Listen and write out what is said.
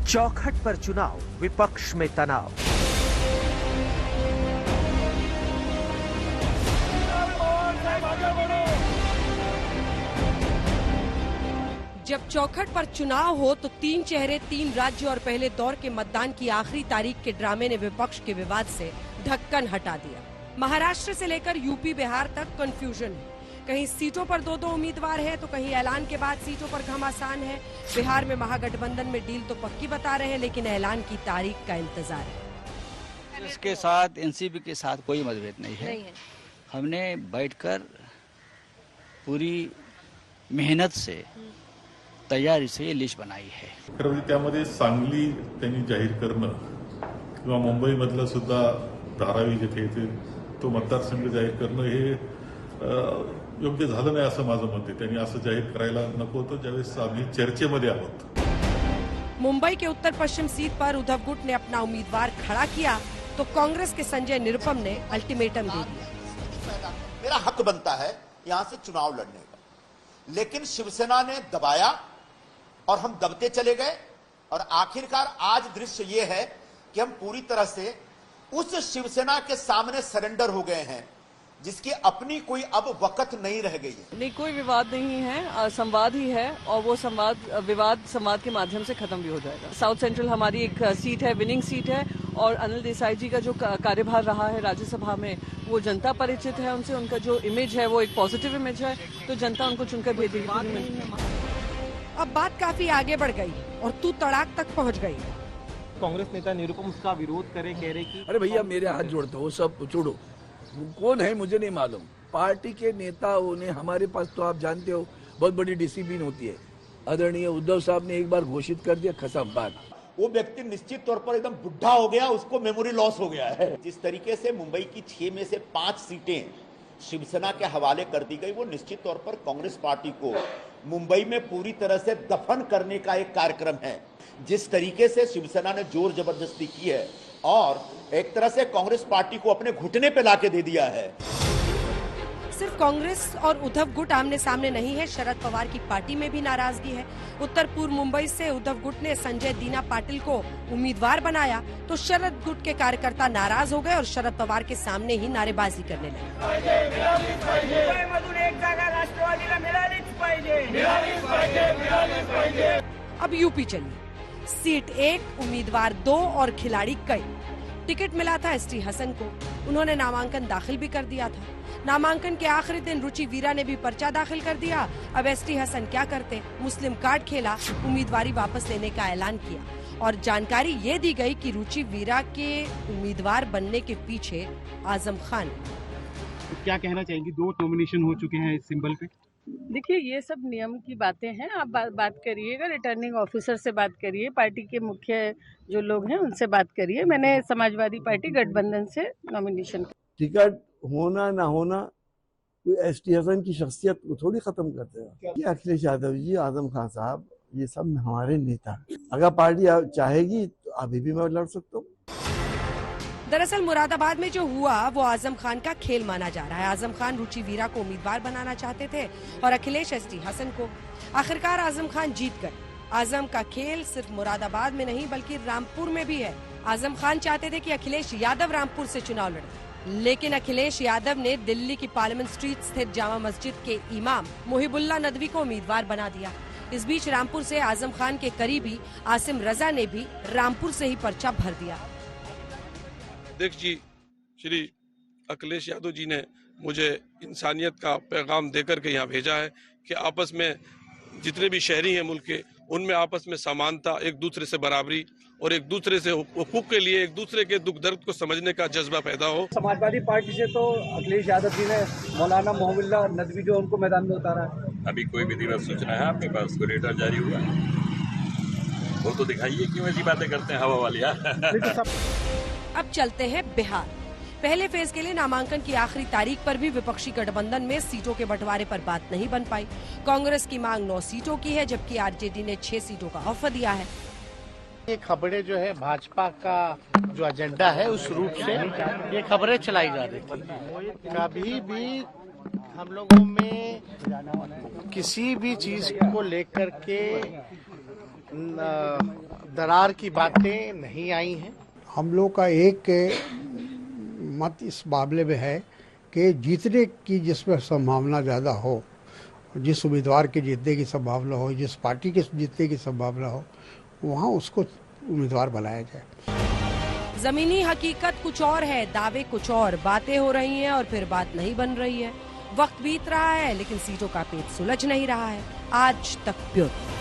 चौखट पर चुनाव, विपक्ष में तनाव। जब चौखट पर चुनाव हो तो तीन चेहरे, तीन राज्य और पहले दौर के मतदान की आखिरी तारीख के ड्रामे ने विपक्ष के विवाद से ढक्कन हटा दिया। महाराष्ट्र से लेकर यूपी बिहार तक कंफ्यूजन है। कहीं सीटों पर दो उम्मीदवार हैं तो कहीं ऐलान के बाद सीटों पर घमासान है। बिहार में महागठबंधन में डील तो पक्की बता रहे हैं, लेकिन ऐलान की तारीख का इंतजार है। इसके साथ एनसीपी के साथ कोई मतभेद नहीं है। हमने बैठकर पूरी मेहनत से तयारी से ये लिस्ट बनाई है। खरं म्हणजे त्यामध्ये सांगली त्यांनी जाहीर करणं किंवा मुंबईमधलं सुद्धा धारावी जिथे येते तो मतदारसंघ जाहीर करणं हे योग्य झालं नाही असं माझं मत आहे। त्यांनी असं जाहीर करायला नको होतं ज्यावेळेस आम्ही चर्चेमध्ये आहोत। मुंबई के उत्तर पश्चिम सीट पर उद्धव गुट ने अपना उम्मीदवार खड़ा किया तो कांग्रेस के संजय निरुपम ने अल्टीमेटम दे दिया। मेरा हक बनता है यहां से चुनाव लड़ने का, लेकिन शिवसेना ने दबाया और हम दबते चले गए और आखिरकार आज दृश्य ये है कि हम पूरी तरह से उस शिवसेना के सामने सरेंडर हो गए हैं जिसकी अपनी कोई अब वक़्त नहीं रह गई है। नहीं, कोई विवाद नहीं है, संवाद ही है और वो विवाद संवाद के माध्यम से खत्म भी हो जाएगा। साउथ सेंट्रल हमारी एक सीट है, विनिंग सीट है और अनिल देसाई जी का जो कार्यभार रहा है राज्यसभा में वो जनता परिचित है उनसे, उनका जो इमेज है वो एक पॉजिटिव इमेज है, तो जनता उनको चुनकर भेजेगी। अब बात काफी आगे बढ़ गई और तू तड़ाक तक पहुंच गई। कांग्रेस नेता निरुपम उसका विरोध करे, कह रहे कि अरे भैया मेरे हाथ जोड़ते हो, सब छोड़ो, कौन है मुझे नहीं मालूम। पार्टी के नेताओं ने, हमारे पास तो आप जानते हो बहुत बड़ी डिसिप्लिन होती है। आदरणीय उद्धव साहब ने एक बार घोषित कर दिया, खत्म बात। वो व्यक्ति निश्चित तौर पर एकदम बुढ़ा हो गया, उसको मेमोरी लॉस हो गया है। जिस तरीके से मुंबई की 6 में से 5 सीटें शिवसेना के हवाले कर दी गई, वो निश्चित तौर पर कांग्रेस पार्टी को मुंबई में पूरी तरह से दफन करने का एक कार्यक्रम है। जिस तरीके से शिवसेना ने जोर जबरदस्ती की है और एक तरह से कांग्रेस पार्टी को अपने घुटने पे लाके दे दिया है। सिर्फ कांग्रेस और उद्धव गुट आमने सामने नहीं है, शरद पवार की पार्टी में भी नाराजगी है। उत्तर पूर्व मुंबई से उद्धव गुट ने संजय दीना पाटिल को उम्मीदवार बनाया तो शरद गुट के कार्यकर्ता नाराज हो गए और शरद पवार के सामने ही नारेबाजी करने लगे। अब यूपी चलिए। सीट 1, उम्मीदवार 2 और खिलाड़ी कई। टिकट मिला था एसटी हसन को, उन्होंने नामांकन दाखिल भी कर दिया था। नामांकन के आखिरी दिन रुचि वीरा ने भी पर्चा दाखिल कर दिया। अब एसटी हसन क्या करते, मुस्लिम कार्ड खेला, उम्मीदवारी वापस लेने का ऐलान किया और जानकारी ये दी गई कि रुचि वीरा के उम्मीदवार बनने के पीछे आजम खान। तो क्या कहना चाहेंगी, 2 नॉमिनेशन हो चुके हैं इस सिंबल पे? देखिए ये सब नियम की बातें हैं, आप बात करिएगा, रिटर्निंग ऑफिसर से बात करिए, पार्टी के मुख्य जो लोग हैं उनसे बात करिए। मैंने समाजवादी पार्टी गठबंधन से नॉमिनेशन। टिकट होना ना होना कोई एसटी हसन की शख्सियत को थोड़ी खत्म करते हैं। ये अखिलेश यादव जी, आजम खान साहब, ये सब हमारे नेता। अगर पार्टी चाहेगी तो अभी भी मैं लड़ सकता हूँ। दरअसल मुरादाबाद में जो हुआ वो आजम खान का खेल माना जा रहा है। आजम खान रुचि वीरा को उम्मीदवार बनाना चाहते थे और अखिलेश एसटी हसन को। आखिरकार आजम खान जीत गए। आजम का खेल सिर्फ मुरादाबाद में नहीं बल्कि रामपुर में भी है। आजम खान चाहते थे कि अखिलेश यादव रामपुर से चुनाव लड़े, लेकिन अखिलेश यादव ने दिल्ली की पार्लियामेंट स्ट्रीट स्थित जामा मस्जिद के इमाम मुहिबुल्ला नदवी को उम्मीदवार बना दिया। इस बीच रामपुर से आजम खान के करीबी आसिम रजा ने भी रामपुर से ही पर्चा भर दिया। अध्यक्ष जी श्री अखिलेश यादव जी ने मुझे इंसानियत का पैगाम देकर के यहाँ भेजा है कि आपस में जितने भी शहरी हैं मुल्क के, उनमें आपस में समानता, एक दूसरे से बराबरी और एक दूसरे से हुकूक के लिए एक दूसरे के दुख दर्द को समझने का जज्बा पैदा हो। समाजवादी पार्टी से तो अखिलेश यादव जी ने मौलाना मोहम्मद नदवी जो उनको मैदान में उतारा है। अभी कोई विधिवत सूचना है आपके पास? कोई लेटर जारी हुआ? वो तो दिखाइए, क्यों ऐसी बातें करते हैं हवा वाली यार। अब चलते हैं बिहार। पहले फेज के लिए नामांकन की आखिरी तारीख पर भी विपक्षी गठबंधन में सीटों के बंटवारे पर बात नहीं बन पाई। कांग्रेस की मांग 9 सीटों की है जबकि आरजेडी ने 6 सीटों का ऑफर दिया है। ये खबरें जो है भाजपा का जो एजेंडा है उस रूप से ये खबरें चलाई जा रही थी। कभी भी हम लोगों में किसी भी चीज को लेकर के दरार की बातें नहीं आई हैं। हम लोग का एक मत इस मामले में है कि जीतने की जिसमें संभावना ज़्यादा हो, जिस उम्मीदवार के जीतने की संभावना हो, जिस पार्टी के जीतने की संभावना हो, वहाँ उसको उम्मीदवार बनाया जाए। जमीनी हकीकत कुछ और है, दावे कुछ और, बातें हो रही हैं और फिर बात नहीं बन रही है। वक्त बीत रहा है लेकिन सीटों का पेच सुलझ नहीं रहा है। आज तक ब्यूरो।